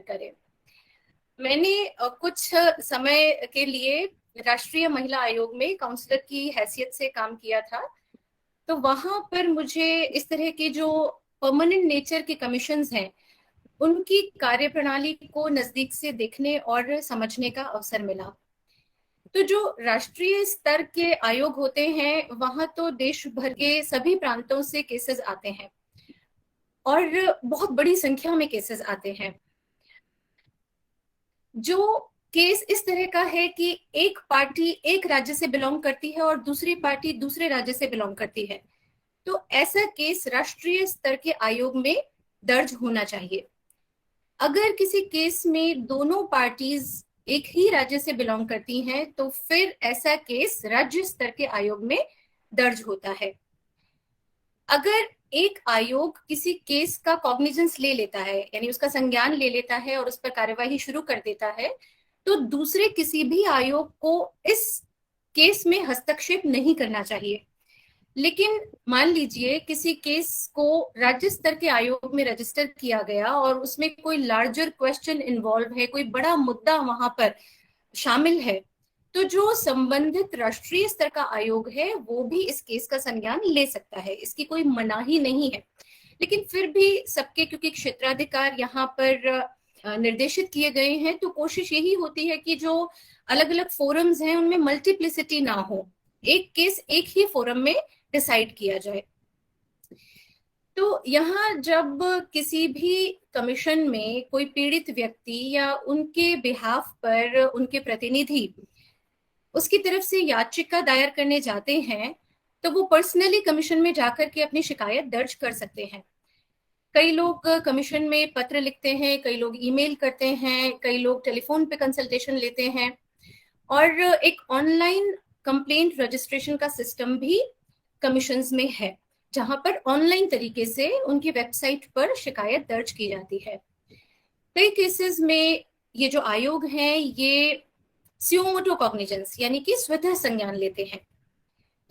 करें। मैंने कुछ समय के लिए राष्ट्रीय महिला आयोग में काउंसलर की हैसियत से काम किया था। तो वहां पर मुझे इस तरह के जो परमानेंट नेचर के कमीशंस हैं उनकी कार्यप्रणाली को नजदीक से देखने और समझने का अवसर मिला। तो जो राष्ट्रीय स्तर के आयोग होते हैं वहां तो देश भर के सभी प्रांतों से केसेस आते हैं और बहुत बड़ी संख्या में केसेस आते हैं। जो केस इस तरह का है कि एक पार्टी एक राज्य से बिलोंग करती है और दूसरी पार्टी दूसरे राज्य से बिलोंग करती है, तो ऐसा केस राष्ट्रीय स्तर के आयोग में दर्ज होना चाहिए। अगर किसी केस में दोनों पार्टीज एक ही राज्य से बिलोंग करती हैं तो फिर ऐसा केस राज्य स्तर के आयोग में दर्ज होता है। अगर एक आयोग किसी केस का कॉग्निजेंस ले लेता है, यानी उसका संज्ञान ले लेता है और उस पर कार्यवाही शुरू कर देता है, तो दूसरे किसी भी आयोग को इस केस में हस्तक्षेप नहीं करना चाहिए। लेकिन मान लीजिए किसी केस को राज्य स्तर के आयोग में रजिस्टर किया गया और उसमें कोई लार्जर क्वेश्चन इन्वॉल्व है, कोई बड़ा मुद्दा वहां पर शामिल है, तो जो संबंधित राष्ट्रीय स्तर का आयोग है वो भी इस केस का संज्ञान ले सकता है, इसकी कोई मनाही नहीं है। लेकिन फिर भी सबके, क्योंकि क्षेत्राधिकार यहाँ पर निर्देशित किए गए हैं, तो कोशिश यही होती है कि जो अलग अलग फोरम्स हैं उनमें मल्टीप्लिसिटी ना हो, एक केस एक ही फोरम में डिसाइड किया जाए। तो यहाँ जब किसी भी कमीशन में कोई पीड़ित व्यक्ति या उनके बिहाफ पर उनके प्रतिनिधि उसकी तरफ से याचिका दायर करने जाते हैं तो वो पर्सनली कमीशन में जाकर के अपनी शिकायत दर्ज कर सकते हैं। कई लोग कमीशन में पत्र लिखते हैं, कई लोग ईमेल करते हैं, कई लोग टेलीफोन पे कंसल्टेशन लेते हैं, और एक ऑनलाइन कंप्लेंट रजिस्ट्रेशन का सिस्टम भी कमीशंस में है जहां पर ऑनलाइन तरीके से उनकी वेबसाइट पर शिकायत दर्ज की जाती है। कई केसेस में ये जो आयोग हैं ये स्यूमोटो कॉग्निजेंस यानी कि स्वतः संज्ञान लेते हैं।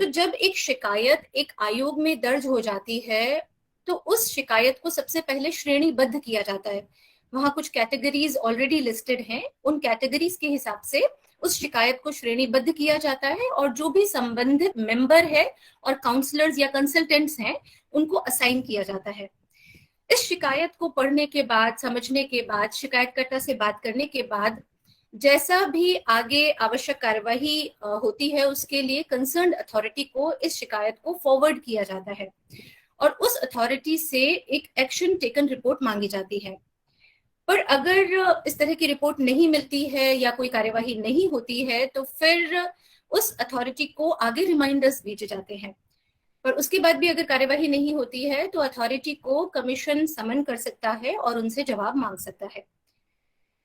तो जब एक शिकायत एक आयोग में दर्ज हो जाती है तो उस शिकायत को सबसे पहले श्रेणीबद्ध किया जाता है। वहां कुछ कैटेगरीज ऑलरेडी लिस्टेड हैं, उन कैटेगरीज के हिसाब से उस शिकायत को श्रेणीबद्ध किया जाता है और जो भी संबंधित मेंबर है और काउंसलर्स या कंसल्टेंट्स हैं उनको असाइन किया जाता है। इस शिकायत को पढ़ने के बाद, समझने के बाद, शिकायतकर्ता से बात करने के बाद जैसा भी आगे आवश्यक कार्यवाही होती है उसके लिए कंसर्न्ड अथॉरिटी को इस शिकायत को फॉरवर्ड किया जाता है और उस अथॉरिटी से एक एक्शन टेकन रिपोर्ट मांगी जाती है। पर अगर इस तरह की रिपोर्ट नहीं मिलती है या कोई कार्यवाही नहीं होती है तो फिर उस अथॉरिटी को आगे रिमाइंडर्स भेजे जाते हैं। पर उसके बाद भी अगर कार्यवाही नहीं होती है तो अथॉरिटी को कमीशन समन कर सकता है और उनसे जवाब मांग सकता है।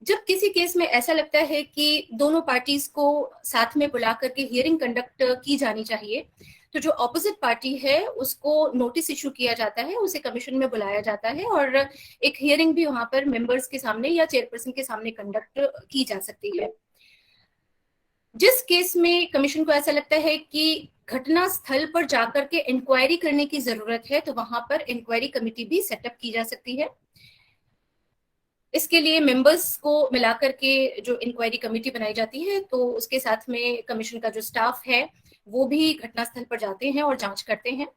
जब किसी केस में ऐसा लगता है कि दोनों पार्टीज को साथ में बुला करके हियरिंग कंडक्ट की जानी चाहिए, तो जो ऑपोजिट पार्टी है उसको नोटिस इशू किया जाता है, उसे कमीशन में बुलाया जाता है और एक हियरिंग भी वहां पर मेंबर्स के सामने या चेयरपर्सन के सामने कंडक्ट की जा सकती है। जिस केस में कमीशन को ऐसा लगता है कि घटना स्थल पर जाकर के इंक्वायरी करने की जरूरत है तो वहां पर इंक्वायरी कमेटी भी सेटअप की जा सकती है। इसके लिए मेंबर्स को मिलाकर के जो इंक्वायरी कमेटी बनाई जाती है तो उसके साथ में कमीशन का जो स्टाफ है वो भी घटनास्थल पर जाते हैं और जांच करते हैं।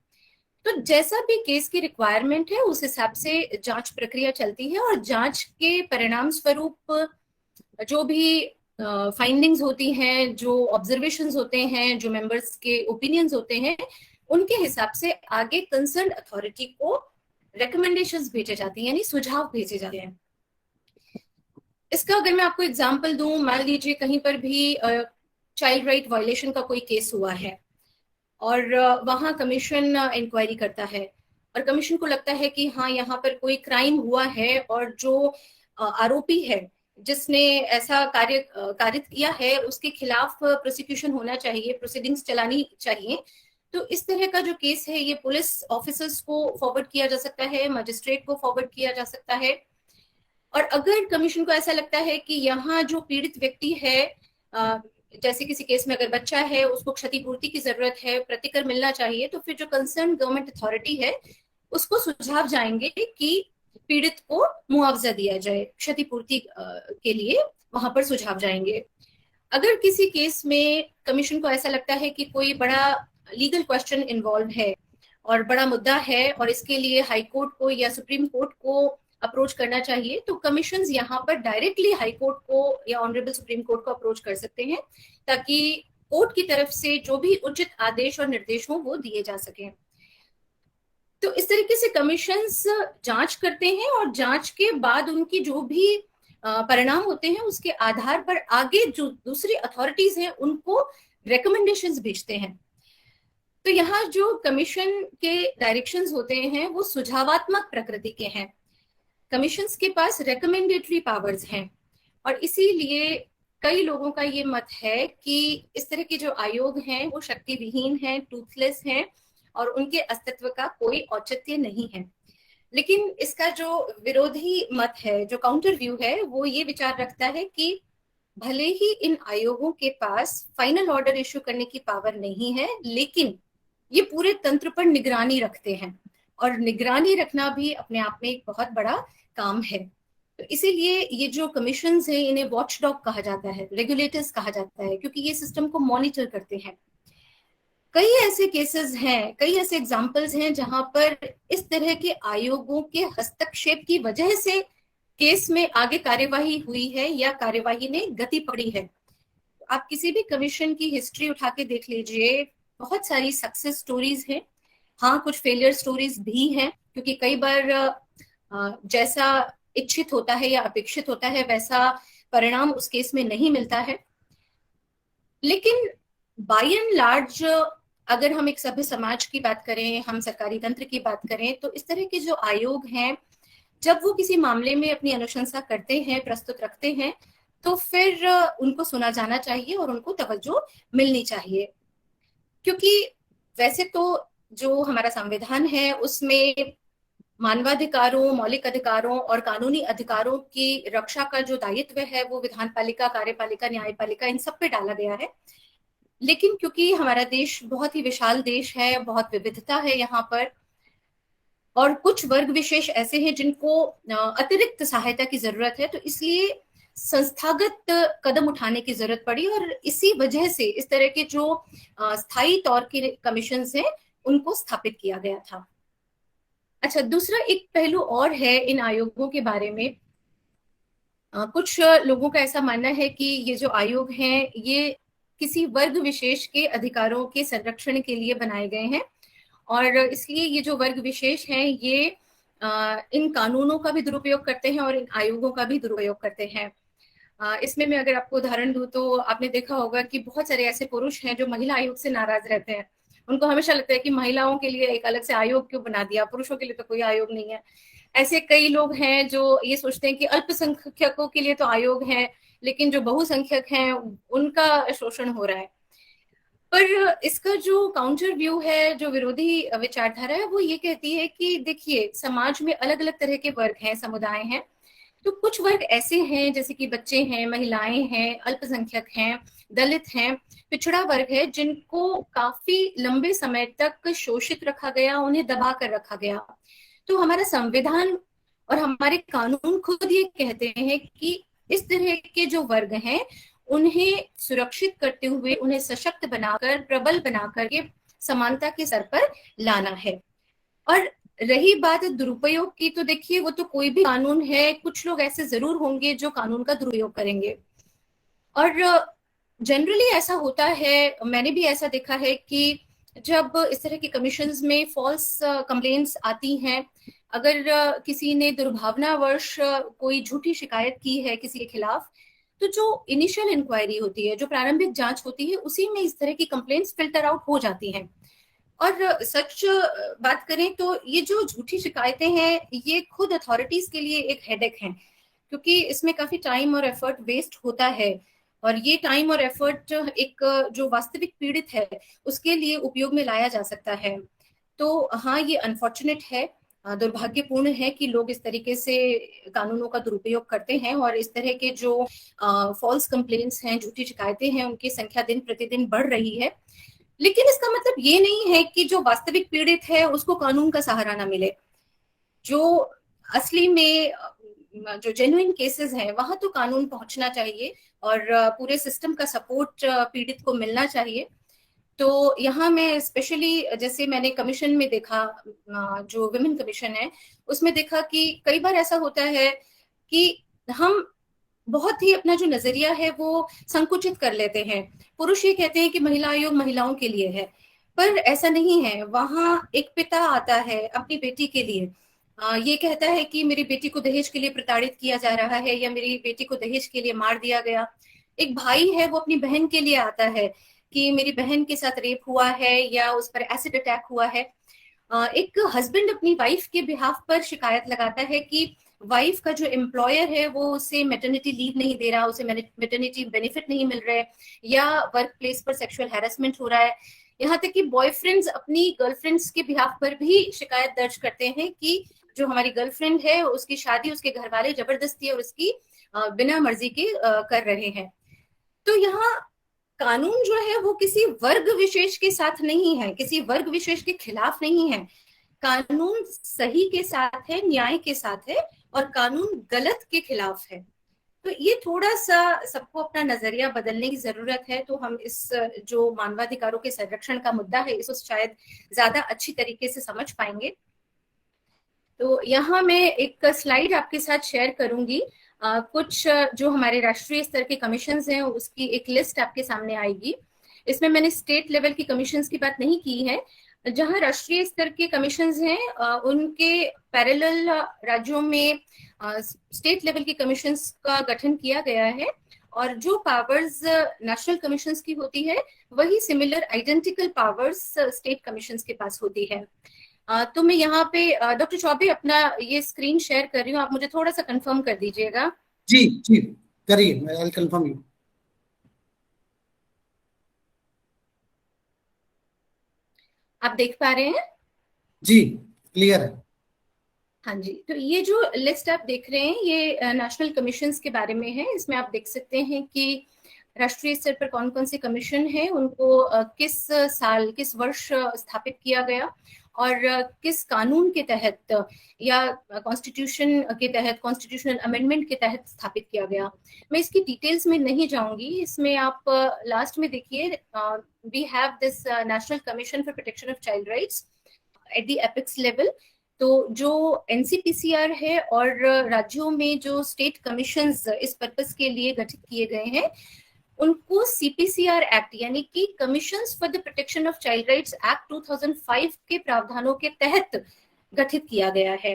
तो जैसा भी केस की रिक्वायरमेंट है उस हिसाब से जांच प्रक्रिया चलती है और जांच के परिणाम स्वरूप जो भी फाइंडिंग्स होती हैं, जो ऑब्जर्वेशंस होते हैं, जो मेंबर्स के ओपिनियंस होते हैं, उनके हिसाब से आगे कंसर्न अथॉरिटी को रिकमेंडेशंस भेजे जाते हैं, यानी सुझाव भेजे जाते हैं। इसका अगर मैं आपको एग्जांपल दूं, मान लीजिए कहीं पर भी चाइल्ड राइट वायलेशन का कोई केस हुआ है और वहां कमीशन इंक्वायरी करता है और कमीशन को लगता है कि हाँ यहाँ पर कोई क्राइम हुआ है और जो आरोपी है जिसने ऐसा कारित किया है उसके खिलाफ प्रोसिक्यूशन होना चाहिए, प्रोसीडिंग्स चलानी चाहिए। तो इस तरह का जो केस है ये पुलिस ऑफिसर्स को फॉरवर्ड किया जा सकता है, मजिस्ट्रेट को फॉरवर्ड किया जा सकता है। और अगर कमीशन को ऐसा लगता है कि यहाँ जो पीड़ित व्यक्ति है, जैसे किसी केस में अगर बच्चा है उसको क्षतिपूर्ति की जरूरत है, प्रतिकर मिलना चाहिए, तो फिर जो कंसर्न गवर्नमेंट अथॉरिटी है उसको सुझाव जाएंगे कि पीड़ित को मुआवजा दिया जाए, क्षतिपूर्ति के लिए वहां पर सुझाव जाएंगे। अगर किसी केस में कमीशन को ऐसा लगता है कि कोई बड़ा लीगल क्वेश्चन इन्वॉल्व है और बड़ा मुद्दा है और इसके लिए हाई कोर्ट को या सुप्रीम कोर्ट को अप्रोच करना चाहिए, तो कमीशन यहाँ पर डायरेक्टली हाई कोर्ट को या ऑनरेबल सुप्रीम कोर्ट को अप्रोच कर सकते हैं, ताकि कोर्ट की तरफ से जो भी उचित आदेश और निर्देश हो वो दिए जा सके। तो इस तरीके से कमीशंस जांच करते हैं और जांच के बाद उनकी जो भी परिणाम होते हैं उसके आधार पर आगे जो दूसरी अथॉरिटीज हैं उनको रिकमेंडेशंस भेजते हैं। तो यहाँ जो कमीशन के डायरेक्शंस होते हैं वो सुझावात्मक प्रकृति के हैं। कमीशंस के पास रिकमेंडेटरी पावर्स हैं और इसीलिए कई लोगों का ये मत है कि इस तरह के जो आयोग हैं वो शक्ति विहीन हैं, टूथलेस हैं और उनके अस्तित्व का कोई औचित्य नहीं है। लेकिन इसका जो विरोधी मत है, जो काउंटर व्यू है, वो ये विचार रखता है कि भले ही इन आयोगों के पास फाइनल ऑर्डर इश्यू करने की पावर नहीं है, लेकिन ये पूरे तंत्र पर निगरानी रखते हैं और निगरानी रखना भी अपने आप में एक बहुत बड़ा काम है। तो इसीलिए ये जो कमीशंस हैं इन्हें वॉचडॉग कहा जाता है, रेगुलेटर्स कहा जाता है, क्योंकि ये सिस्टम को मॉनिटर करते हैं। कई ऐसे केसेस हैं, कई ऐसे एग्जाम्पल्स हैं जहां पर इस तरह के आयोगों के हस्तक्षेप की वजह से केस में आगे कार्यवाही हुई है या कार्यवाही ने गति पकड़ी है। आप किसी भी कमीशन की हिस्ट्री उठा के देख लीजिए, बहुत सारी सक्सेस स्टोरीज हैं। हाँ, कुछ फेलियर स्टोरीज भी हैं, क्योंकि कई बार जैसा इच्छित होता है या अपेक्षित होता है वैसा परिणाम उस केस में नहीं मिलता है। लेकिन बाय एंड लार्ज अगर हम एक सभ्य समाज की बात करें, हम सरकारी तंत्र की बात करें, तो इस तरह के जो आयोग हैं जब वो किसी मामले में अपनी अनुशंसा करते हैं, प्रस्तुत रखते हैं, तो फिर उनको सुना जाना चाहिए और उनको तवज्जो मिलनी चाहिए। क्योंकि वैसे तो जो हमारा संविधान है उसमें मानवाधिकारों, मौलिक अधिकारों और कानूनी अधिकारों की रक्षा का जो दायित्व है वो विधान पालिका, कार्यपालिका, न्यायपालिका इन सब पे डाला गया है। लेकिन क्योंकि हमारा देश बहुत ही विशाल देश है, बहुत विविधता है यहाँ पर, और कुछ वर्ग विशेष ऐसे हैं जिनको अतिरिक्त सहायता की जरूरत है, तो इसलिए संस्थागत कदम उठाने की जरूरत पड़ी और इसी वजह से इस तरह के जो स्थायी तौर के कमीशंस हैं उनको स्थापित किया गया था। अच्छा, दूसरा एक पहलू और है इन आयोगों के बारे में। कुछ लोगों का ऐसा मानना है कि ये जो आयोग हैं ये किसी वर्ग विशेष के अधिकारों के संरक्षण के लिए बनाए गए हैं और इसलिए ये जो वर्ग विशेष हैं ये इन कानूनों का भी दुरुपयोग करते हैं और इन आयोगों का भी दुरुपयोग करते हैं। इसमें मैं अगर आपको उदाहरण दूं तो आपने देखा होगा कि बहुत सारे ऐसे पुरुष हैं जो महिला आयोग से नाराज रहते हैं। उनको हमेशा लगता है कि महिलाओं के लिए एक अलग से आयोग क्यों बना दिया, पुरुषों के लिए तो कोई आयोग नहीं है। ऐसे कई लोग हैं जो ये सोचते हैं कि अल्पसंख्यकों के लिए तो आयोग है, लेकिन जो बहुसंख्यक हैं उनका शोषण हो रहा है। पर इसका जो काउंटर व्यू है, जो विरोधी विचारधारा है, वो ये कहती है कि देखिए, समाज में अलग अलग तरह के वर्ग हैं, समुदाय हैं। तो कुछ वर्ग ऐसे हैं जैसे कि बच्चे हैं, महिलाएं हैं, अल्पसंख्यक हैं, दलित हैं, पिछड़ा वर्ग है, जिनको काफी लंबे समय तक शोषित रखा गया, उन्हें दबा कर रखा गया। तो हमारा संविधान और हमारे कानून खुद ये कहते हैं कि इस तरह के जो वर्ग हैं उन्हें सुरक्षित करते हुए, उन्हें सशक्त बनाकर, प्रबल बनाकर के समानता के स्तर पर लाना है। और रही बात दुरुपयोग की, तो देखिए वो तो कोई भी कानून है, कुछ लोग ऐसे जरूर होंगे जो कानून का दुरुपयोग करेंगे। और जनरली ऐसा होता है, मैंने भी ऐसा देखा है कि जब इस तरह के कमीशंस में फॉल्स कंप्लेंट्स आती हैं, अगर किसी ने दुर्भावनावश कोई झूठी शिकायत की है किसी के खिलाफ, तो जो इनिशियल इंक्वायरी होती है, जो प्रारंभिक जांच होती है, उसी में इस तरह की कंप्लेंट्स फिल्टर आउट हो जाती हैं। और सच बात करें तो ये जो झूठी शिकायतें हैं ये खुद अथॉरिटीज के लिए एक हेडेक है, क्योंकि इसमें काफी टाइम और एफर्ट वेस्ट होता है और ये टाइम और एफर्ट एक जो वास्तविक पीड़ित है उसके लिए उपयोग में लाया जा सकता है। तो हाँ, ये अनफॉर्चुनेट है, दुर्भाग्यपूर्ण है कि लोग इस तरीके से कानूनों का दुरुपयोग करते हैं और इस तरह के जो फॉल्स कंप्लेंट्स हैं, झूठी शिकायतें हैं, उनकी संख्या दिन प्रतिदिन बढ़ रही है। लेकिन इसका मतलब ये नहीं है कि जो वास्तविक पीड़ित है उसको कानून का सहारा ना मिले। जो असली में जो जेन्युइन केसेस हैं वहां तो कानून पहुंचना चाहिए और पूरे सिस्टम का सपोर्ट पीड़ित को मिलना चाहिए। तो यहाँ मैं स्पेशली, जैसे मैंने कमीशन में देखा, जो विमेन कमीशन है उसमें देखा कि कई बार ऐसा होता है कि हम बहुत ही अपना जो नजरिया है वो संकुचित कर लेते हैं। पुरुष ये कहते हैं कि महिला आयोग महिलाओं के लिए है, पर ऐसा नहीं है। वहां एक पिता आता है अपनी बेटी के लिए, ये कहता है कि मेरी बेटी को दहेज के लिए प्रताड़ित किया जा रहा है या मेरी बेटी को दहेज के लिए मार दिया गया। एक भाई है, वो अपनी बहन के लिए आता है कि मेरी बहन के साथ रेप हुआ है या उस पर एसिड अटैक हुआ है। एक हस्बैंड अपनी वाइफ के बिहाफ पर शिकायत लगाता है कि वाइफ का जो एम्प्लॉयर है वो उसे मैटरनिटी लीव नहीं दे रहा, उसे मैटरनिटी बेनिफिट नहीं मिल रहा है, या वर्क प्लेस पर सेक्सुअल हैरेसमेंट हो रहा है। यहाँ तक कि बॉयफ्रेंड्स अपनी गर्लफ्रेंड्स के बिहाफ पर भी शिकायत दर्ज करते हैं कि जो हमारी गर्लफ्रेंड है उसकी शादी उसके घर वाले जबरदस्ती और उसकी बिना मर्जी के कर रहे हैं। तो यहाँ कानून जो है वो किसी वर्ग विशेष के साथ नहीं है, किसी वर्ग विशेष के खिलाफ नहीं है। कानून सही के साथ है, न्याय के साथ है, और कानून गलत के खिलाफ है। तो ये थोड़ा सा सबको अपना नजरिया बदलने की जरूरत है। तो हम इस जो मानवाधिकारों के संरक्षण का मुद्दा है इसको शायद ज्यादा अच्छी तरीके से समझ पाएंगे। तो यहाँ मैं एक स्लाइड आपके साथ शेयर करूंगी। कुछ जो हमारे राष्ट्रीय स्तर के कमीशंस हैं उसकी एक लिस्ट आपके सामने आएगी। इसमें मैंने स्टेट लेवल की कमीशंस की बात नहीं की है। जहां राष्ट्रीय स्तर के कमीशंस हैं उनके पैरेलल राज्यों में स्टेट लेवल के कमीशंस का गठन किया गया है, और जो पावर्स नेशनल कमीशंस की होती है वही similar identical powers state commissions के पास होती है। तो मैं यहाँ पे डॉक्टर चौबे अपना ये स्क्रीन शेयर कर रही हूँ, आप मुझे थोड़ा सा कंफर्म कर दीजिएगा। जी जी, करिए, आई कंफर्म यू। आप देख पा रहे हैं? जी, क्लियर है। हाँ जी, तो ये जो लिस्ट आप देख रहे हैं ये नेशनल कमीशंस के बारे में है। इसमें आप देख सकते हैं कि राष्ट्रीय स्तर पर कौन कौन से कमीशन है, उनको किस साल किस वर्ष स्थापित किया गया और किस कानून के तहत या कॉन्स्टिट्यूशन के तहत, कॉन्स्टिट्यूशनल अमेंडमेंट के तहत स्थापित किया गया। मैं इसकी डिटेल्स में नहीं जाऊंगी। इसमें आप लास्ट में देखिए, we have this national commission for protection of child rights at the apex level. तो जो एनसीपीसीआर है और राज्यों में जो स्टेट कमीशंस इस पर्पस के लिए गठित किए गए हैं उनको सीपीसीआर एक्ट यानी कि commissions for the protection of child rights act 2005 के प्रावधानों के तहत गठित किया गया है।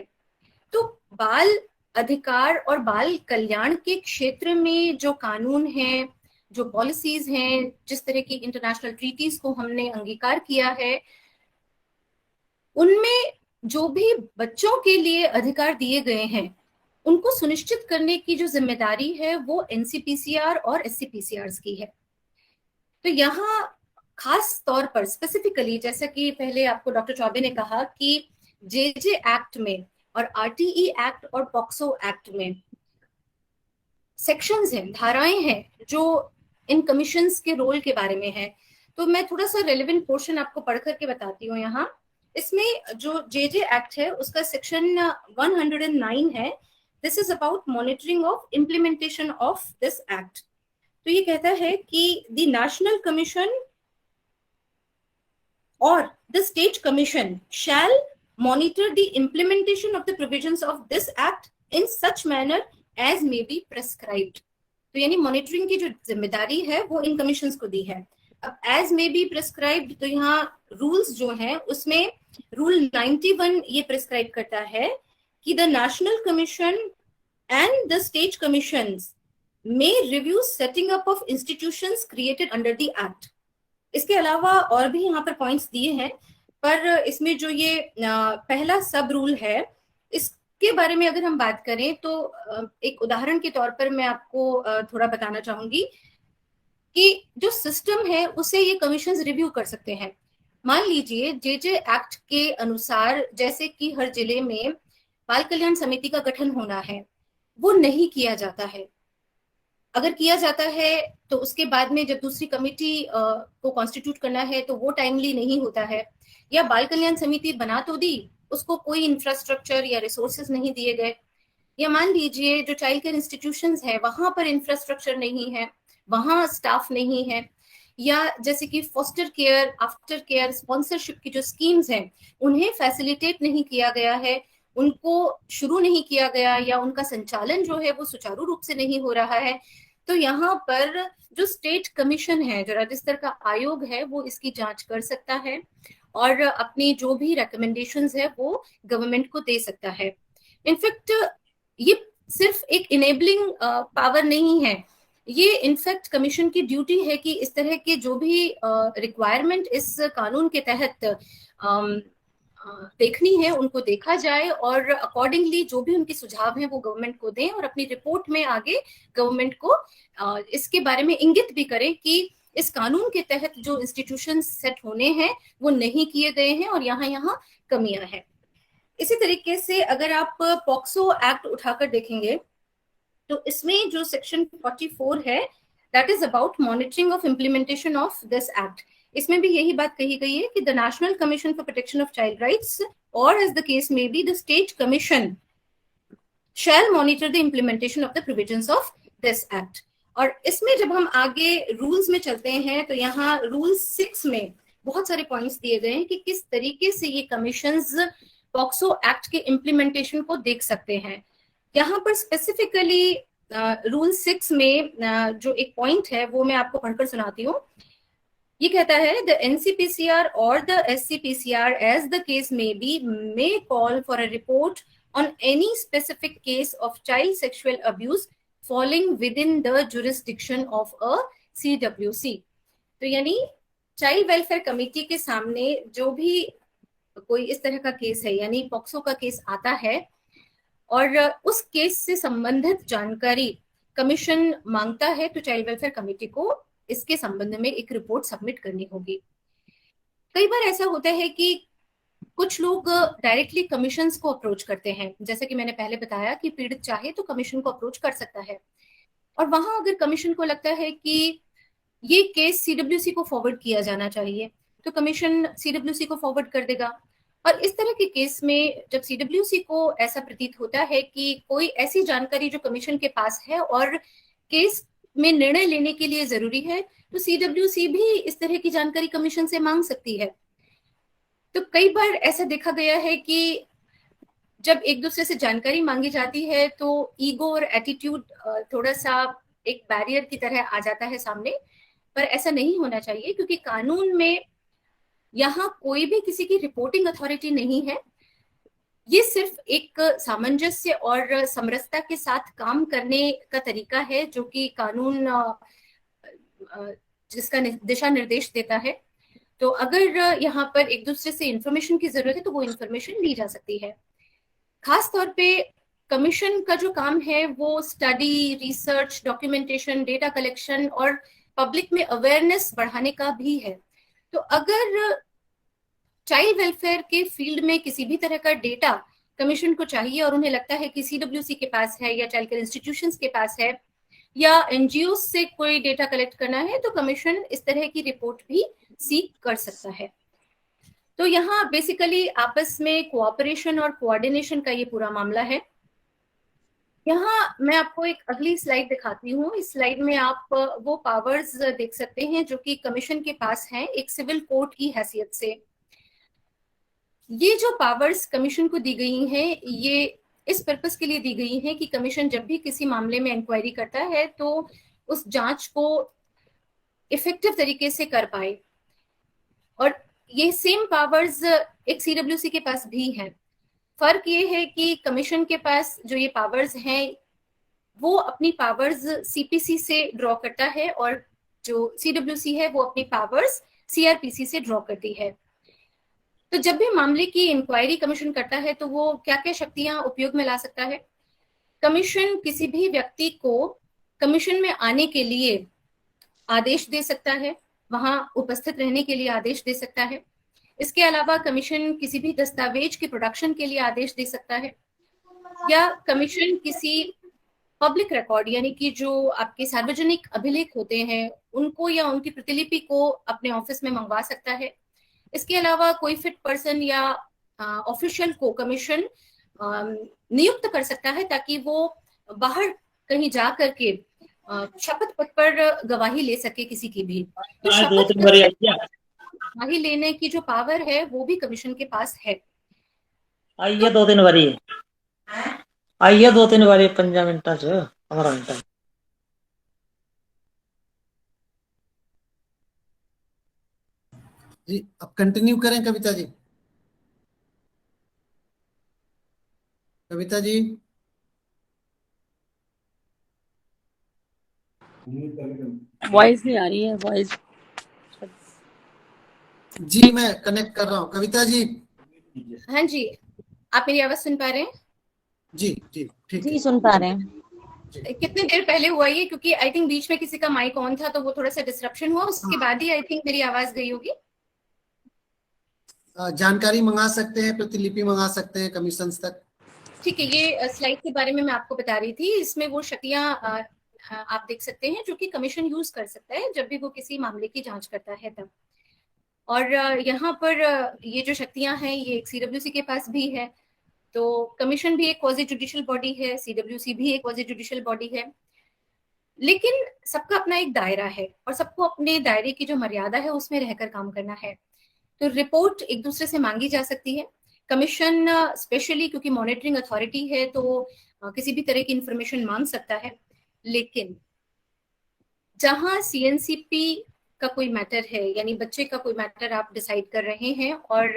तो बाल अधिकार और बाल कल्याण के क्षेत्र में जो कानून है, जो पॉलिसीज हैं, जिस तरह की इंटरनेशनल ट्रीटीज को हमने अंगीकार किया है, उनमें जो भी बच्चों के लिए अधिकार दिए गए हैं उनको सुनिश्चित करने की जो जिम्मेदारी है वो एनसीपीसीआर और एससीपीसीआर की है। तो यहाँ खास तौर पर स्पेसिफिकली, जैसा कि पहले आपको डॉक्टर चौबे ने कहा कि जेजे एक्ट में और आरटीई एक्ट और पॉक्सो एक्ट में सेक्शंस हैं, धाराएं हैं जो इन कमीशंस के रोल के बारे में है। तो मैं थोड़ा सा रेलेवेंट पोर्शन आपको पढ़ करके बताती हूँ। यहाँ इसमें जो जेजे एक्ट है उसका सेक्शन 109 है। This is about monitoring of implementation of this act. तो ये कहता है कि द नेशनल कमीशन और the state commission shell monitor the implementation of the provisions of this act in such manner as may be prescribed। तो यानी monitoring की जो जिम्मेदारी है वो इन कमीशंस को दी है। अब एज मे बी प्रिस्क्राइब्ड, तो यहाँ रूल्स जो हैं उसमें रूल 91 ये प्रिस्क्राइब करता है कि the national commission and the state commissions may review setting up of institutions created under the act। इसके अलावा और भी यहाँ पर पॉइंट्स दिए हैं, पर इसमें जो ये पहला सब रूल है इसके बारे में अगर हम बात करें तो एक उदाहरण के तौर पर मैं आपको थोड़ा बताना चाहूंगी कि जो सिस्टम है उसे ये कमीशन रिव्यू कर सकते हैं। मान लीजिए जेजे एक्ट के अनुसार जैसे कि हर जिले में बाल कल्याण समिति का गठन होना है, वो नहीं किया जाता है। अगर किया जाता है तो उसके बाद में जब दूसरी कमेटी को कॉन्स्टिट्यूट करना है तो वो टाइमली नहीं होता है, या बाल कल्याण समिति बना तो दी उसको कोई इंफ्रास्ट्रक्चर या रिसोर्सेज नहीं दिए गए, या मान लीजिए जो चाइल्ड केयर इंस्टीट्यूशंस है वहां पर इंफ्रास्ट्रक्चर नहीं है, वहां स्टाफ नहीं है, या जैसे कि foster care, after care, sponsorship की जो स्कीम्स हैं उन्हें फैसिलिटेट नहीं किया गया है, उनको शुरू नहीं किया गया, या उनका संचालन जो है वो सुचारू रूप से नहीं हो रहा है, तो यहाँ पर जो स्टेट कमीशन है, जो राज्य स्तर का आयोग है, वो इसकी जांच कर सकता है और अपनी जो भी रिकमेंडेशंस है वो गवर्नमेंट को दे सकता है। इनफैक्ट ये सिर्फ एक इनेबलिंग पावर नहीं है, ये इनफैक्ट कमीशन की ड्यूटी है कि इस तरह के जो भी रिक्वायरमेंट इस कानून के तहत देखनी है उनको देखा जाए और अकॉर्डिंगली जो भी उनके सुझाव हैं वो गवर्नमेंट को दें और अपनी रिपोर्ट में आगे गवर्नमेंट को इसके बारे में इंगित भी करें कि इस कानून के तहत जो इंस्टीट्यूशन सेट होने हैं वो नहीं किए गए हैं और यहाँ यहाँ कमियां हैं। इसी तरीके से अगर आप पॉक्सो एक्ट उठाकर देखेंगे तो इसमें जो सेक्शन 44 है, that is about monitoring of implementation of this act. इसमें भी यही बात कही गई है कि the national commission for protection of child rights और as the case may be the state commission shall monitor the implementation of the provisions of this act. और इसमें जब हम आगे रूल्स में चलते हैं तो यहाँ रूल 6 में बहुत सारे पॉइंट्स दिए गए हैं कि किस तरीके से ये कमीशंस पॉक्सो एक्ट के इम्प्लीमेंटेशन को देख सकते हैं। यहाँ पर स्पेसिफिकली रूल 6 में जो एक पॉइंट है वो मैं आपको पढ़कर सुनाती हूँ। ये कहता है द एनसीपीसीआर और the SCPCR as the case may be may call for a report on any specific case of child sexual abuse falling within the jurisdiction of a CWC। तो यानी चाइल्ड वेलफेयर कमेटी के सामने जो भी कोई इस तरह का केस है यानी पॉक्सो का केस आता है और उस केस से संबंधित जानकारी कमीशन मांगता है तो चाइल्ड वेलफेयर कमेटी को इसके संबंध में एक रिपोर्ट सबमिट करनी होगी। कई बार ऐसा होता है कि कुछ लोग डायरेक्टली कमीशंस को अप्रोच करते हैं, जैसे कि मैंने पहले बताया कि पीड़ित चाहे तो कमीशन को अप्रोच कर सकता है और वहां अगर कमीशन को लगता है कि ये केस CWC को फॉरवर्ड किया जाना चाहिए तो कमीशन CWC को फॉरवर्ड कर देगा। और इस तरह के केस में जब CWC को ऐसा प्रतीत होता है कि कोई ऐसी जानकारी जो कमीशन के पास है और केस में निर्णय लेने के लिए जरूरी है तो CWC भी इस तरह की जानकारी कमीशन से मांग सकती है। तो कई बार ऐसा देखा गया है कि जब एक दूसरे से जानकारी मांगी जाती है तो ईगो और एटीट्यूड थोड़ा सा एक बैरियर की तरह आ जाता है सामने, पर ऐसा नहीं होना चाहिए क्योंकि कानून में यहाँ कोई भी किसी की रिपोर्टिंग अथॉरिटी नहीं है। ये सिर्फ एक सामंजस्य और समरसता के साथ काम करने का तरीका है जो कि कानून जिसका दिशा निर्देश देता है। तो अगर यहाँ पर एक दूसरे से इंफॉर्मेशन की जरूरत है तो वो इंफॉर्मेशन ली जा सकती है। खास तौर पे कमीशन का जो काम है वो study, research, documentation, data collection और पब्लिक में अवेयरनेस बढ़ाने का भी है। तो अगर चाइल्ड वेलफेयर के फील्ड में किसी भी तरह का डेटा कमीशन को चाहिए और उन्हें लगता है कि CWC के पास है या चाइल्ड केयर इंस्टीट्यूशंस के पास है या NGO से कोई डेटा कलेक्ट करना है तो कमीशन इस तरह की रिपोर्ट भी सीक कर सकता है। तो यहाँ बेसिकली आपस में कोऑपरेशन और कोऑर्डिनेशन का ये पूरा मामला है। यहाँ मैं आपको एक अगली स्लाइड दिखाती हूँ। इस स्लाइड में आप वो पावर्स देख सकते हैं जो कि कमीशन के पास हैं एक सिविल कोर्ट की हैसियत से। ये जो पावर्स कमीशन को दी गई हैं ये इस पर्पस के लिए दी गई हैं कि कमीशन जब भी किसी मामले में इंक्वायरी करता है तो उस जांच को इफेक्टिव तरीके से कर पाए। और ये सेम पावर्स एक CWC के पास भी हैं। फर्क ये है कि कमीशन के पास जो ये पावर्स हैं वो अपनी पावर्स CPC से ड्रॉ करता है और जो CWC है वो अपनी पावर्स CRPC से ड्रॉ करती है। तो जब भी मामले की इंक्वायरी कमीशन करता है तो वो क्या क्या शक्तियां उपयोग में ला सकता है। कमीशन किसी भी व्यक्ति को कमीशन में आने के लिए आदेश दे सकता है, वहां उपस्थित रहने के लिए आदेश दे सकता है। इसके अलावा कमीशन किसी भी दस्तावेज के प्रोडक्शन के लिए आदेश दे सकता है या कमीशन किसी पब्लिक रिकॉर्ड यानी कि जो आपके सार्वजनिक अभिलेख होते हैं उनको या उनकी प्रतिलिपि को अपने ऑफिस में मंगवा सकता है। इसके अलावा कोई फिट पर्सन या ऑफिशियल को कमीशन नियुक्त कर सकता है, ताकि वो बाहर कहीं जा करके शपथ पत्र पर गवाही ले सके किसी की भी। तो शपथ गवाही लेने की जो पावर है वो भी कमीशन के पास है। आइए 2-3 बारी आइए 2-3 बारी 5 मिनट 15 मिनट। जी अब कंटिन्यू करें कविता जी। कविता जी वॉइस नहीं आ रही है, वॉइस। जी मैं कनेक्ट कर रहा हूँ। कविता जी। हाँ जी, आप मेरी आवाज सुन पा रहे हैं? जी जी ठीक है। जी सुन पा रहे हैं। कितनी देर पहले हुआ ये? क्योंकि आई थिंक बीच में किसी का माइक ऑन था तो वो थोड़ा सा डिस्ट्रप्शन हुआ, उसके बाद ही आई थिंक मेरी आवाज गई होगी। जानकारी मंगा सकते हैं, प्रतिलिपि मंगा सकते हैं कमीशन तक। ठीक है, ये स्लाइड के बारे में मैं आपको बता रही थी। इसमें वो शक्तियां आप देख सकते हैं जो कि कमीशन यूज कर सकता है जब भी वो किसी मामले की जांच करता है तब। और यहाँ पर ये जो शक्तियां हैं ये एक सीडब्ल्यूसी के पास भी है। तो कमीशन भी एक क्वाजी जुडिशियल बॉडी है, सीडब्ल्यूसी भी एक क्वाजी जुडिशियल बॉडी है, लेकिन सबका अपना एक दायरा है और सबको अपने दायरे की जो मर्यादा है उसमें रहकर काम करना है। तो रिपोर्ट एक दूसरे से मांगी जा सकती है। कमीशन स्पेशली क्योंकि मॉनिटरिंग अथॉरिटी है तो किसी भी तरह की इंफॉर्मेशन मांग सकता है, लेकिन जहां सीएनसीपी का कोई मैटर है, यानी बच्चे का कोई मैटर आप डिसाइड कर रहे हैं और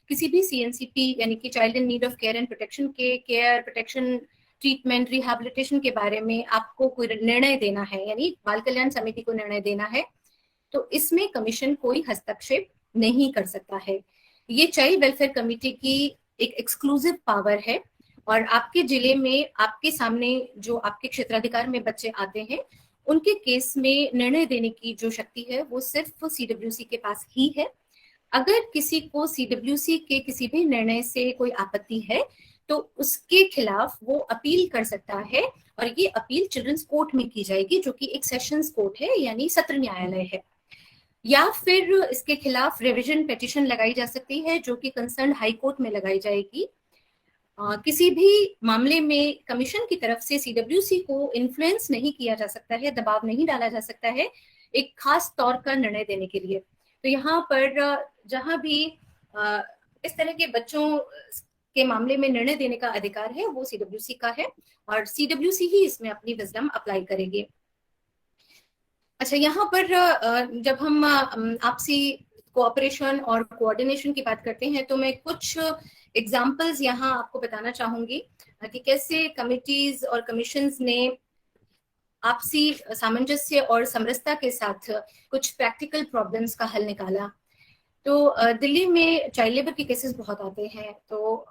किसी भी सीएनसीपी यानी कि child in need of care and protection के केयर प्रोटेक्शन ट्रीटमेंट रिहैबिलिटेशन के बारे में आपको कोई निर्णय देना है, यानी बाल कल्याण समिति को निर्णय देना है, तो इसमें कमीशन कोई हस्तक्षेप नहीं कर सकता है। ये चाइल्ड वेलफेयर कमेटी की एक एक्सक्लूसिव पावर है और आपके जिले में आपके सामने जो आपके क्षेत्राधिकार में बच्चे आते हैं उनके केस में निर्णय देने की जो शक्ति है वो सिर्फ सीडब्ल्यूसी के पास ही है। अगर किसी को सीडब्ल्यूसी के किसी भी निर्णय से कोई आपत्ति है तो उसके खिलाफ वो अपील कर सकता है और ये अपील चिल्ड्रंस कोर्ट में की जाएगी जो कि एक सेशंस कोर्ट है यानी सत्र न्यायालय है, या फिर इसके खिलाफ रिवीजन पिटीशन लगाई जा सकती है जो कि कंसर्न हाई कोर्ट में लगाई जाएगी। किसी भी मामले में कमीशन की तरफ से सीडब्ल्यूसी को इन्फ्लुएंस नहीं किया जा सकता है, दबाव नहीं डाला जा सकता है एक खास तौर का निर्णय देने के लिए। तो यहाँ पर जहां भी इस तरह के बच्चों के मामले में निर्णय देने का अधिकार है वो सीडब्ल्यूसी का है और सीडब्ल्यूसी ही इसमें अपनी विजडम अप्लाई करेगी। अच्छा, यहाँ पर जब हम आपसी कोऑपरेशन और कोऑर्डिनेशन की बात करते हैं तो मैं कुछ एग्जाम्पल्स यहाँ आपको बताना चाहूंगी कि कैसे कमिटीज और कमीशंस ने आपसी सामंजस्य और समरसता के साथ कुछ प्रैक्टिकल प्रॉब्लम्स का हल निकाला। तो दिल्ली में चाइल्ड लेबर के केसेस बहुत आते हैं, तो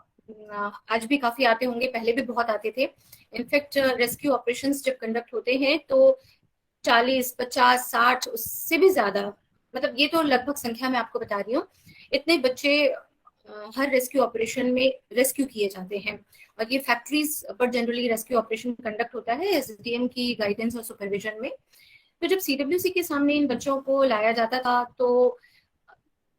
आज भी काफी आते होंगे, पहले भी बहुत आते थे। इनफैक्ट रेस्क्यू ऑपरेशंस जब कंडक्ट होते हैं तो 40, 50, 60 उससे भी ज्यादा, मतलब ये तो लगभग संख्या में आपको बता रही हूँ, इतने बच्चे हर रेस्क्यू ऑपरेशन में रेस्क्यू किए जाते हैं। और ये फैक्ट्रीज पर जनरली रेस्क्यू ऑपरेशन कंडक्ट होता है एसडीएम की गाइडेंस और सुपरविजन में। तो जब सीडब्ल्यूसी के सामने इन बच्चों को लाया जाता था तो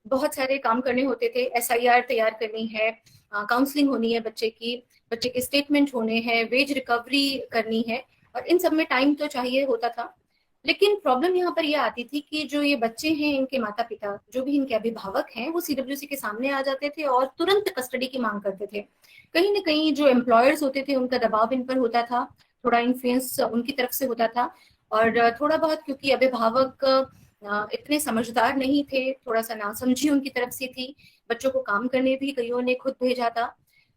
बहुत सारे काम करने होते थे। एसआईआर तैयार करनी है, काउंसलिंग होनी है बच्चे की, बच्चे के स्टेटमेंट होने हैं, वेज रिकवरी करनी है, और इन सब में टाइम तो चाहिए होता था। लेकिन प्रॉब्लम यहाँ पर यह आती थी कि जो ये बच्चे हैं इनके माता पिता जो भी इनके अभिभावक हैं वो सीडब्ल्यूसी के सामने आ जाते थे और तुरंत कस्टडी की मांग करते थे। कहीं ना कहीं जो एम्प्लॉयर्स होते थे उनका दबाव इन पर होता था, थोड़ा इन्फ्लुएंस उनकी तरफ से होता था, और थोड़ा बहुत क्योंकि अभिभावक इतने समझदार नहीं थे, थोड़ा सा नासमझी उनकी तरफ से थी, बच्चों को काम करने भी कईयों ने खुद भेजा था।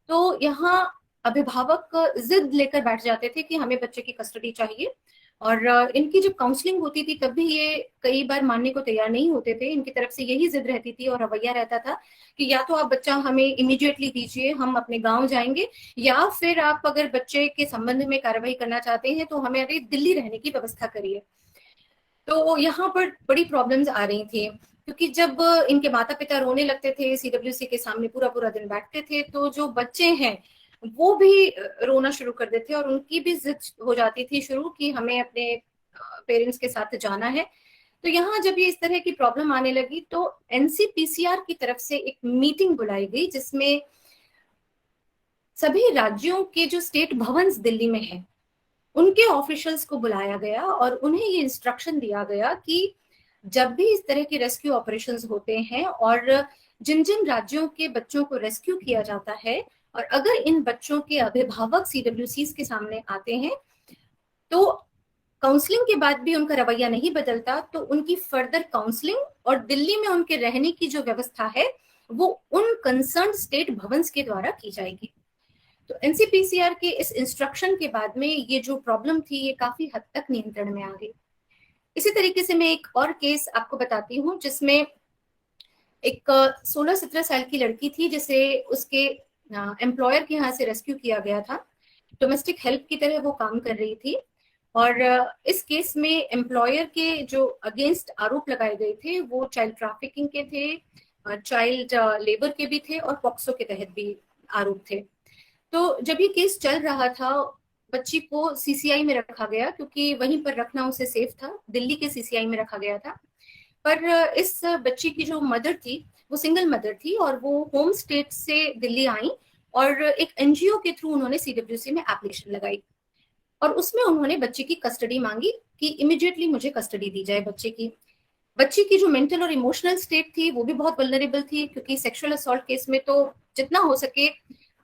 तो यहाँ अभिभावक जिद लेकर बैठ जाते थे कि हमें बच्चे की कस्टडी चाहिए, और इनकी जब काउंसलिंग होती थी तब भी ये कई बार मानने को तैयार नहीं होते थे। इनकी तरफ से यही जिद रहती थी और रवैया रहता था कि या तो आप बच्चा हमें इमीडिएटली दीजिए, हम अपने गांव जाएंगे, या फिर आप अगर बच्चे के संबंध में कार्रवाई करना चाहते हैं तो हमें अभी दिल्ली रहने की व्यवस्था करिए। तो यहाँ पर बड़ी प्रॉब्लम्स आ रही थी क्योंकि जब इनके माता पिता रोने लगते थे, सीडब्ल्यूसी के सामने पूरा पूरा दिन बैठते थे, तो जो बच्चे हैं वो भी रोना शुरू कर देते और उनकी भी जिद हो जाती थी शुरू कि हमें अपने पेरेंट्स के साथ जाना है। तो यहाँ जब ये इस तरह की प्रॉब्लम आने लगी तो एनसीपीसीआर की तरफ से एक मीटिंग बुलाई गई जिसमें सभी राज्यों के जो स्टेट भवन्स दिल्ली में हैं उनके ऑफिशियल्स को बुलाया गया और उन्हें ये इंस्ट्रक्शन दिया गया कि जब भी इस तरह के रेस्क्यू ऑपरेशंस होते हैं और जिन जिन राज्यों के बच्चों को रेस्क्यू किया जाता है और अगर इन बच्चों के अभिभावक सीडब्ल्यूसीज के सामने आते हैं तो काउंसलिंग के बाद भी उनका रवैया नहीं बदलता तो उनकी फर्दर काउंसलिंग और दिल्ली में उनके रहने की जो व्यवस्था है वो उन कंसर्न स्टेट भवन्स के द्वारा की जाएगी। तो एनसीपीसीआर के इस इंस्ट्रक्शन के बाद में ये जो प्रॉब्लम थी ये काफी हद तक नियंत्रण में आ गई। इसी तरीके से मैं एक और केस आपको बताती हूँ जिसमें एक 16-17 साल की लड़की थी जिसे उसके एम्प्लॉयर के यहाँ से रेस्क्यू किया गया था। डोमेस्टिक हेल्प की तरह वो काम कर रही थी और इस केस में एम्प्लॉयर के जो अगेंस्ट आरोप लगाए गए थे वो चाइल्ड ट्रैफिकिंग के थे, चाइल्ड लेबर के भी थे और पॉक्सो के तहत भी आरोप थे। तो जब ये केस चल रहा था बच्ची को सीसीआई में रखा गया क्योंकि वहीं पर रखना उसे सेफ था, दिल्ली के सीसीआई में रखा गया था। पर इस बच्ची की जो मदर थी वो सिंगल मदर थी और वो होम स्टेट से दिल्ली आई और एक एनजीओ के थ्रू उन्होंने सीडब्ल्यूसी में एप्लीकेशन लगाई और उसमें उन्होंने बच्ची की कस्टडी मांगी कि इमिडिएटली मुझे कस्टडी दी जाए बच्चे की। बच्ची की जो मेंटल और इमोशनल स्टेट थी वो भी बहुत वल्नरेबल थी क्योंकि सेक्सुअल असॉल्ट केस में तो जितना हो सके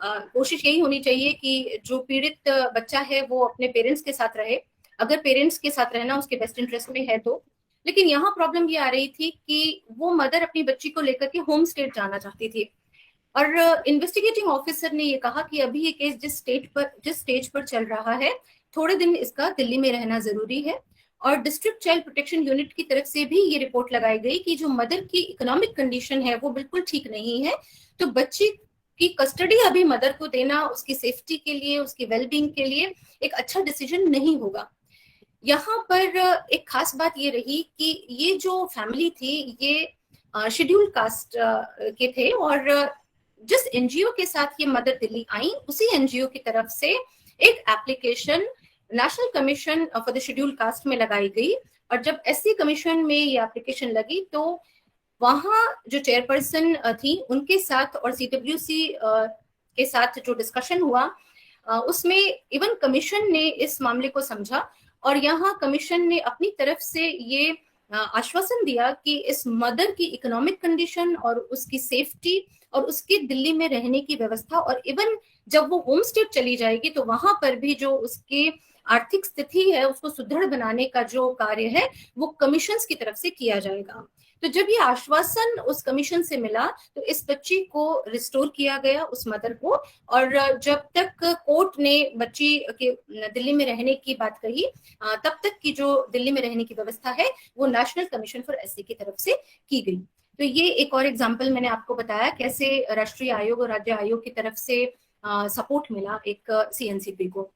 कोशिश यही होनी चाहिए कि जो पीड़ित बच्चा है वो अपने पेरेंट्स के साथ रहे, अगर पेरेंट्स के साथ रहना उसके बेस्ट इंटरेस्ट में है तो। लेकिन यहाँ प्रॉब्लम ये आ रही थी कि वो मदर अपनी बच्ची को लेकर के होम स्टेट जाना चाहती थी और इन्वेस्टिगेटिंग ऑफिसर ने ये कहा कि अभी ये केस जिस स्टेज पर चल रहा है थोड़े दिन इसका दिल्ली में रहना जरूरी है। और डिस्ट्रिक्ट चाइल्ड प्रोटेक्शन यूनिट की तरफ से भी ये रिपोर्ट लगाई गई कि जो मदर की इकोनॉमिक कंडीशन है वो बिल्कुल ठीक नहीं है, तो बच्ची की कस्टडी अभी मदर को देना उसकी सेफ्टी के लिए, उसकी वेलबींग के लिए एक अच्छा डिसीजन नहीं होगा। यहाँ पर एक खास बात ये रही कि ये जो फैमिली थी ये शेड्यूल कास्ट के थे और जिस एनजीओ के साथ ये मदर दिल्ली आई उसी एनजीओ की तरफ से एक application national commission for the schedule caste में लगाई गई और जब एससी कमीशन में ये एप्लीकेशन लगी तो वहां जो चेयरपर्सन थी उनके साथ और सीडब्ल्यूसी के साथ जो डिस्कशन हुआ उसमें इवन कमीशन ने इस मामले को समझा और यहाँ कमीशन ने अपनी तरफ से ये आश्वासन दिया कि इस मदर की इकोनॉमिक कंडीशन और उसकी सेफ्टी और उसकी दिल्ली में रहने की व्यवस्था और इवन जब वो होम स्टेट चली जाएगी तो वहां पर भी जो उसकी आर्थिक स्थिति है उसको सुदृढ़ बनाने का जो कार्य है वो कमीशंस की तरफ से किया जाएगा। तो जब ये आश्वासन उस कमीशन से मिला तो इस बच्ची को रिस्टोर किया गया, उस मदर को, और जब तक कोर्ट ने बच्ची के दिल्ली में रहने की बात कही तब तक की जो दिल्ली में रहने की व्यवस्था है वो नेशनल कमीशन फॉर एससी की तरफ से की गई। तो ये एक और एग्जाम्पल मैंने आपको बताया कैसे राष्ट्रीय आयोग और राज्य आयोग की तरफ से सपोर्ट मिला एक सीएनसीपी को।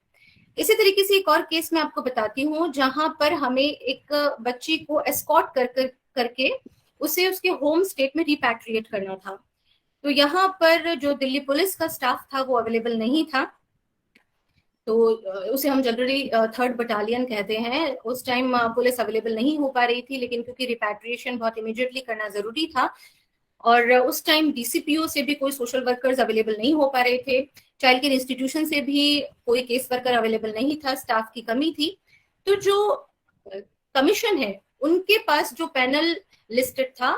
इसी तरीके से एक और केस मैं आपको बताती हूँ जहां पर हमें एक बच्ची को एस्कॉर्ट करके उसे उसके होम स्टेट में रिपैट्रिएट करना था। तो यहाँ पर जो दिल्ली पुलिस का स्टाफ था वो अवेलेबल नहीं था, तो उसे हम जनरली 3rd बटालियन कहते हैं। उस टाइम पुलिस अवेलेबल नहीं हो पा रही थी लेकिन क्योंकि रिपैट्रिएशन बहुत इमीडिएटली करना जरूरी था और उस टाइम डीसीपीओ से भी कोई सोशल वर्कर्स अवेलेबल नहीं हो पा रहे थे, चाइल्ड केयर इंस्टीट्यूशन से भी कोई केस वर्कर अवेलेबल नहीं था, स्टाफ की कमी थी। तो जो कमीशन है उनके पास जो पैनल लिस्टेड था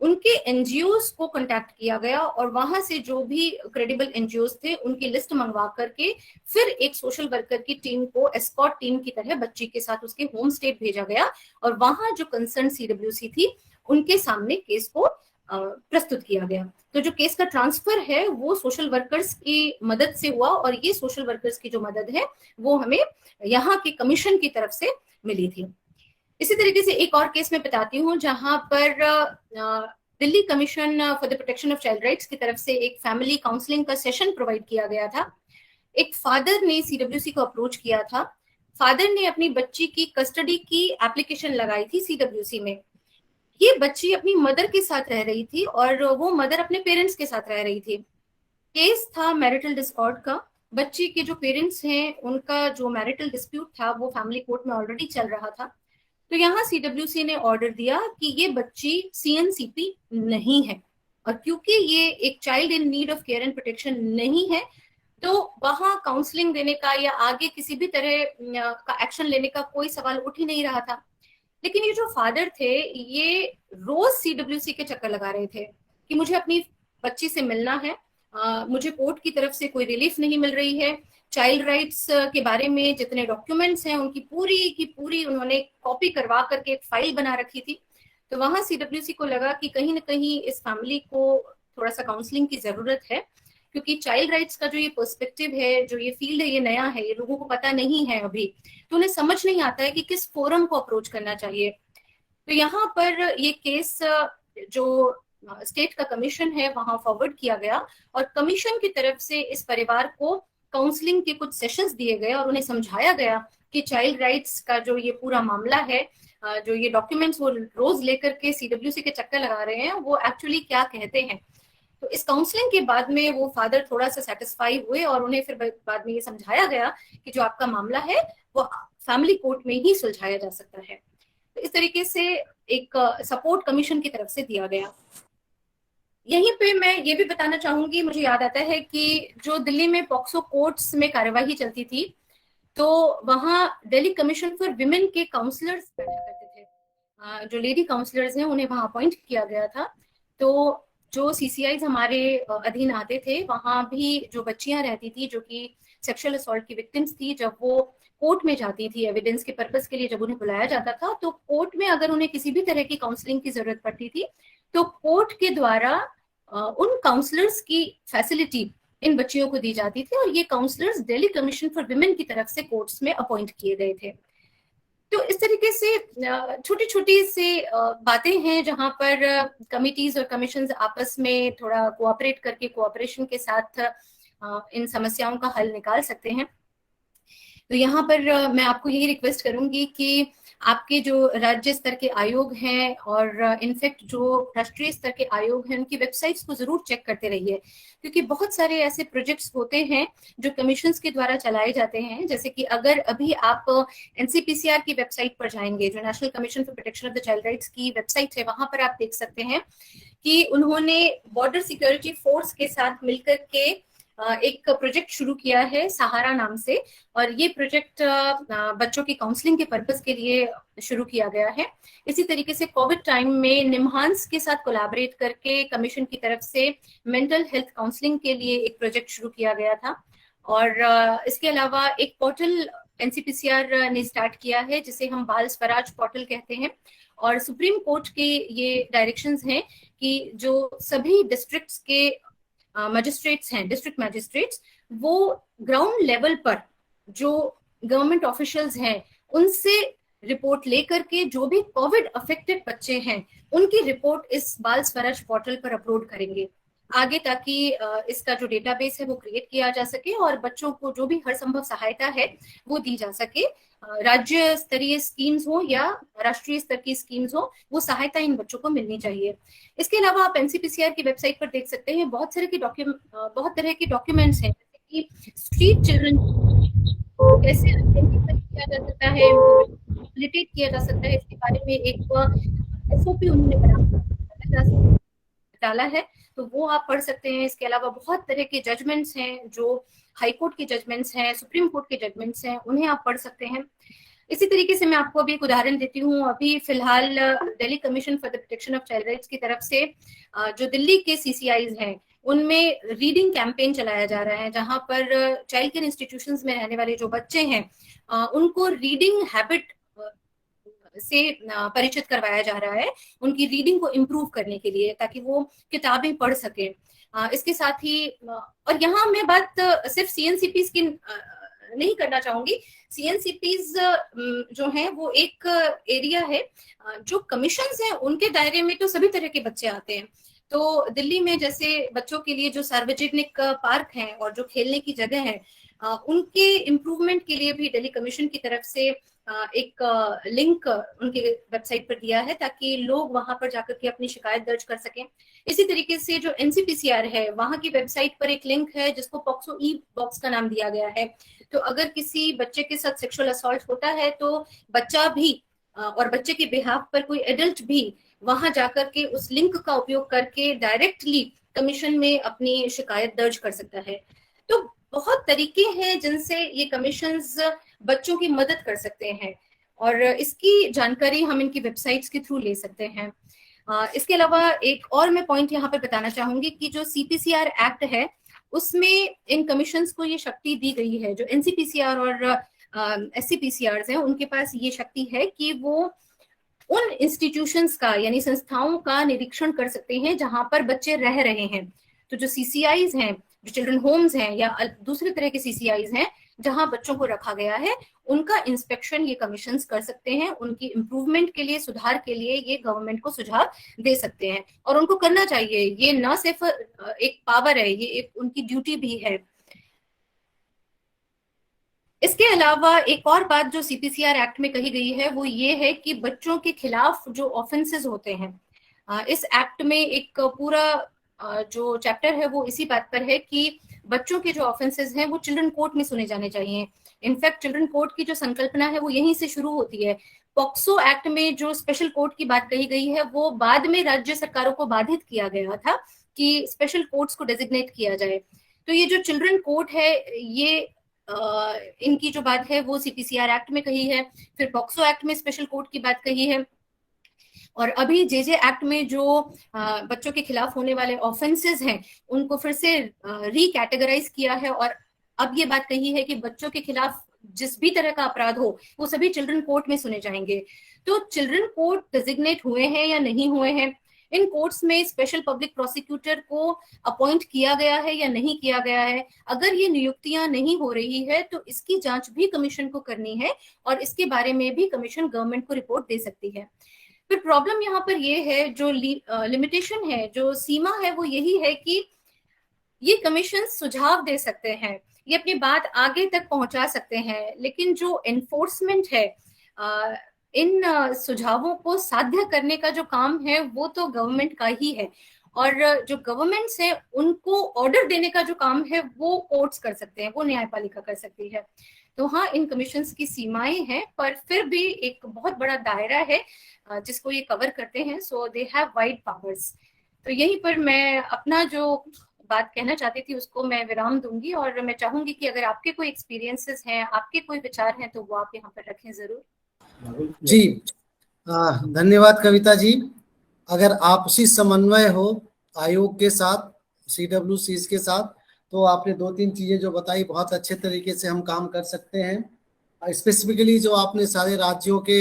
उनके एनजीओज को कांटेक्ट किया गया और वहां से जो भी क्रेडिबल एनजीओज थे उनकी लिस्ट मंगवा करके फिर एक सोशल वर्कर की टीम को एस्कॉर्ट टीम की तरह बच्ची के साथ उसके होम स्टेट भेजा गया और वहां जो कंसर्न सीडब्ल्यूसी थी उनके सामने केस को प्रस्तुत किया गया। तो जो केस का ट्रांसफर है वो सोशल वर्कर्स की मदद से हुआ और ये सोशल वर्कर्स की जो मदद है वो हमें यहाँ के कमीशन की तरफ से मिली थी। इसी तरीके से एक और केस मैं बताती हूँ जहां पर Delhi commission for the protection of child rights की तरफ से एक फैमिली काउंसलिंग का सेशन प्रोवाइड किया गया था। एक फादर ने सीडब्ल्यूसी को अप्रोच किया था, फादर ने अपनी बच्ची की कस्टडी की एप्लीकेशन लगाई थी सीडब्ल्यूसी में। ये बच्ची अपनी मदर के साथ रह रही थी और वो मदर अपने पेरेंट्स के साथ रह रही थी। केस था मैरिटल डिस्कॉर्ड का, बच्ची के जो पेरेंट्स हैं उनका जो मैरिटल डिस्प्यूट था वो फैमिली कोर्ट में ऑलरेडी चल रहा था। तो यहाँ सीडब्ल्यूसी ने ऑर्डर दिया कि ये बच्ची सीएनसीपी नहीं है, और क्योंकि ये एक child in need of care and protection नहीं है, तो वहां काउंसलिंग देने का या आगे किसी भी तरह का एक्शन लेने का कोई सवाल उठ ही नहीं रहा था। लेकिन ये जो फादर थे, ये रोज सीडब्ल्यूसी के चक्कर लगा रहे थे कि मुझे अपनी बच्ची से मिलना है, मुझे कोर्ट की तरफ से कोई रिलीफ नहीं मिल रही है, चाइल्ड राइट्स के बारे में जितने डॉक्यूमेंट्स हैं उनकी पूरी की पूरी उन्होंने कॉपी करवा करके एक फाइल बना रखी थी। तो वहां सीडब्ल्यूसी को लगा कि कहीं ना कहीं इस फैमिली को थोड़ा सा काउंसलिंग की जरूरत है, क्योंकि चाइल्ड राइट्स का जो ये पर्सपेक्टिव है, जो ये फील्ड है, ये नया है, ये लोगों को पता नहीं है अभी, तो उन्हें समझ नहीं आता है कि किस फोरम को अप्रोच करना चाहिए। तो यहाँ पर ये केस जो स्टेट का कमीशन है वहां फॉरवर्ड किया गया, और कमीशन की तरफ से इस परिवार को काउंसलिंग के कुछ सेशंस दिए गए और उन्हें समझाया गया कि चाइल्ड राइट्स का जो ये पूरा मामला है, जो ये डॉक्यूमेंट्स वो रोज लेकर के सीडब्ल्यूसी के चक्कर लगा रहे हैं, वो एक्चुअली क्या कहते हैं। तो इस काउंसलिंग के बाद में वो फादर थोड़ा सा सेटिस्फाई हुए और उन्हें फिर बाद में ये समझाया गया कि जो आपका मामला है वो फैमिली कोर्ट में ही सुलझाया जा सकता है। तो इस तरीके से एक सपोर्ट कमीशन की तरफ से दिया गया। यहीं पे मैं ये भी बताना चाहूंगी, मुझे याद आता है कि जो दिल्ली में पॉक्सो कोर्ट्स में कार्यवाही चलती थी, तो वहां दिल्ली कमीशन फॉर विमेन के काउंसलर्स बैठा करते थे, जो लेडी काउंसलर्स हैं उन्हें वहां अपॉइंट किया गया था। तो जो सीसीआईज हमारे अधीन आते थे, वहां भी जो बच्चियां रहती थी जो कि सेक्सुअल असॉल्ट की विक्टिम्स थी, जब वो कोर्ट में जाती थी एविडेंस के पर्पस के लिए, जब उन्हें बुलाया जाता था, तो कोर्ट में अगर उन्हें किसी भी तरह की काउंसलिंग की जरूरत पड़ती थी, तो कोर्ट के द्वारा उन काउंसलर्स की फैसिलिटी इन बच्चियों को दी जाती थी, और ये counsellors Delhi commission for women की तरफ से कोर्ट्स में अपॉइंट किए गए थे। तो इस तरीके से छोटी छोटी से बातें हैं जहां पर कमिटीज और कमीशंस आपस में थोड़ा कोऑपरेट करके, कोऑपरेशन के साथ इन समस्याओं का हल निकाल सकते हैं। तो यहाँ पर मैं आपको यही रिक्वेस्ट करूंगी कि आपके जो राज्य स्तर के आयोग हैं और इनफैक्ट जो राष्ट्रीय स्तर के आयोग हैं, उनकी वेबसाइट्स को जरूर चेक करते रहिए, क्योंकि बहुत सारे ऐसे प्रोजेक्ट्स होते हैं जो कमीशंस के द्वारा चलाए जाते हैं। जैसे कि अगर अभी आप एनसीपीसीआर की वेबसाइट पर जाएंगे, जो national commission for protection of the child rights की वेबसाइट है, वहां पर आप देख सकते हैं कि उन्होंने बॉर्डर सिक्योरिटी फोर्स के साथ मिलकर के एक प्रोजेक्ट शुरू किया है सहारा नाम से, और ये प्रोजेक्ट बच्चों की काउंसलिंग के पर्पस के लिए शुरू किया गया है। इसी तरीके से कोविड टाइम में निम्हांस के साथ कोलैबोरेट करके कमीशन की तरफ से मेंटल हेल्थ काउंसलिंग के लिए एक प्रोजेक्ट शुरू किया गया था। और इसके अलावा एक पोर्टल एनसीपीसीआर ने स्टार्ट किया है जिसे हम बाल स्वराज पोर्टल कहते हैं, और सुप्रीम कोर्ट के ये डायरेक्शंस हैं कि जो सभी डिस्ट्रिक्ट्स के मजिस्ट्रेट्स हैं, डिस्ट्रिक्ट मजिस्ट्रेट्स, वो ग्राउंड लेवल पर जो गवर्नमेंट ऑफिशियल्स हैं उनसे रिपोर्ट लेकर के जो भी कोविड अफेक्टेड बच्चे हैं उनकी रिपोर्ट इस बाल स्वराज पोर्टल पर अपलोड करेंगे आगे, ताकि इसका जो डेटाबेस है वो क्रिएट किया जा सके और बच्चों को जो भी हर संभव सहायता है वो दी जा सके। राज्य स्तरीय स्कीम्स हो या राष्ट्रीय स्तर की स्कीम्स हो, वो सहायता इन बच्चों को मिलनी चाहिए। इसके अलावा आप एनसीपीसीआर की वेबसाइट पर देख सकते हैं बहुत तरह के डॉक्यूमेंट्स हैं, जैसे कि स्ट्रीट चिल्ड्रन को कैसे आइडेंटिफाई किया जा सकता है, फैसिलिटेट किया जा सकता है, इसके बारे में एक एसओपी उन्होंने डाला है, तो वो आप पढ़ सकते हैं। इसके अलावा बहुत तरह के जजमेंट्स हैं, जो हाई कोर्ट के जजमेंट्स हैं, सुप्रीम कोर्ट के जजमेंट्स हैं, उन्हें आप पढ़ सकते हैं। इसी तरीके से मैं आपको अभी एक उदाहरण देती हूँ। अभी फिलहाल Delhi commission for the protection of child rights की तरफ से जो दिल्ली के सीसीआईज हैं उनमें रीडिंग कैंपेन चलाया जा रहा है, जहां पर चाइल्ड केयर इंस्टीट्यूशंस में रहने वाले जो बच्चे हैं उनको रीडिंग हैबिट से परिचित करवाया जा रहा है, उनकी रीडिंग को इम्प्रूव करने के लिए, ताकि वो किताबें पढ़ सके। इसके साथ ही और यहाँ मैं बात सिर्फ सीएनसीपीज की नहीं करना चाहूंगी। सीएनसीपीज जो हैं वो एक एरिया है, जो कमीशंस हैं उनके दायरे में तो सभी तरह के बच्चे आते हैं। तो दिल्ली में जैसे बच्चों के लिए जो सार्वजनिक पार्क हैं और जो खेलने की जगह है, उनके इम्प्रूवमेंट के लिए भी दिल्ली कमीशन की तरफ से एक लिंक उनके वेबसाइट पर दिया है, ताकि लोग वहां पर जाकर के अपनी शिकायत दर्ज कर सकें। इसी तरीके से जो एनसीपीसीआर है, वहां की वेबसाइट पर एक लिंक है जिसको पॉक्सो ई बॉक्स का नाम दिया गया है। तो अगर किसी बच्चे के साथ सेक्सुअल असॉल्ट होता है तो बच्चा भी और बच्चे के बिहाफ पर कोई एडल्ट भी वहां जाकर के उस लिंक का उपयोग करके डायरेक्टली कमीशन में अपनी शिकायत दर्ज कर सकता है। तो बहुत तरीके हैं जिनसे ये कमीशंस बच्चों की मदद कर सकते हैं और इसकी जानकारी हम इनकी वेबसाइट्स के थ्रू ले सकते हैं। इसके अलावा एक और मैं पॉइंट यहाँ पर बताना चाहूंगी कि जो CPCR एक्ट है उसमें इन कमीशंस को ये शक्ति दी गई है। जो NCPCR और SCPCRs हैं उनके पास ये शक्ति है कि वो उन इंस्टीट्यूशंस का यानी संस्थाओं का निरीक्षण कर सकते हैं जहां पर बच्चे रह रहे हैं। तो जो CCIs हैं, जो चिल्ड्रन होम्स हैं या दूसरे तरह के CCIs हैं जहां बच्चों को रखा गया है, उनका इंस्पेक्शन ये कमीशंस कर सकते हैं। उनकी इम्प्रूवमेंट के लिए, सुधार के लिए ये गवर्नमेंट को सुझाव दे सकते हैं और उनको करना चाहिए। ये न सिर्फ एक पावर है, ये एक उनकी ड्यूटी भी है। इसके अलावा एक और बात जो CPCR एक्ट में कही गई है वो ये है कि बच्चों के खिलाफ जो ऑफेंसेस होते हैं, इस एक्ट में एक पूरा जो चैप्टर है वो इसी बात पर है कि बच्चों के जो ऑफेंसेस हैं वो चिल्ड्रन कोर्ट में सुने जाने चाहिए। इनफैक्ट चिल्ड्रन कोर्ट की जो संकल्पना है वो यहीं से शुरू होती है। पॉक्सो एक्ट में जो स्पेशल कोर्ट की बात कही गई है वो बाद में राज्य सरकारों को बाधित किया गया था कि स्पेशल कोर्ट्स को डेजिग्नेट किया जाए। तो ये जो चिल्ड्रन कोर्ट है, ये इनकी जो बात है वो CPCR एक्ट में कही है, फिर पॉक्सो एक्ट में स्पेशल कोर्ट की बात कही है, और अभी JJ एक्ट में जो बच्चों के खिलाफ होने वाले ऑफेंसेस हैं उनको फिर से रीकैटेगराइज किया है और अब ये बात कही है कि बच्चों के खिलाफ जिस भी तरह का अपराध हो वो सभी चिल्ड्रन कोर्ट में सुने जाएंगे। तो चिल्ड्रन कोर्ट डेजिग्नेट हुए हैं या नहीं हुए हैं, इन कोर्ट्स में स्पेशल पब्लिक प्रोसिक्यूटर को अपॉइंट किया गया है या नहीं किया गया है, अगर ये नियुक्तियां नहीं हो रही है तो इसकी जांच भी कमीशन को करनी है और इसके बारे में भी कमीशन गवर्नमेंट को रिपोर्ट दे सकती है। फिर प्रॉब्लम यहाँ पर ये है, जो लिमिटेशन है, जो सीमा है वो यही है कि ये कमीशन सुझाव दे सकते हैं, ये अपनी बात आगे तक पहुंचा सकते हैं, लेकिन जो एनफोर्समेंट है, इन सुझावों को साध्य करने का जो काम है वो तो गवर्नमेंट का ही है और जो गवर्नमेंट्स है उनको ऑर्डर देने का जो काम है वो कोर्ट्स कर सकते हैं, वो न्यायपालिका कर सकती है। तो हाँ, इन कमीशंस की सीमाएं हैं पर फिर भी एक बहुत बड़ा दायरा है जिसको ये कवर करते हैं। सो दे हैव वाइड पावर्स। तो यहीं पर मैं अपना जो बात कहना चाहती थी उसको मैं विराम दूंगी और मैं चाहूंगी कि अगर आपके कोई एक्सपीरियंसेस हैं, आपके कोई विचार हैं तो वो आप यहाँ पर रखें जरूर। जी धन्यवाद कविता जी। अगर आपसी समन्वय हो आयोग के साथ, CWCs के साथ, तो आपने 2-3 चीजें जो बताई बहुत अच्छे तरीके से हम काम कर सकते हैं। स्पेसिफिकली जो आपने सारे राज्यों के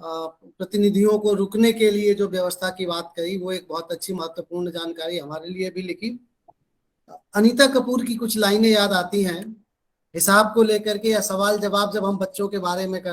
प्रतिनिधियों को रुकने के लिए जो व्यवस्था की बात करी वो एक बहुत अच्छी महत्वपूर्ण जानकारी हमारे लिए भी लिखी। अनीता कपूर की कुछ लाइनें याद आती हैं हिसाब को लेकर के, या सवाल जवाब जब हम बच्चों के बारे में कर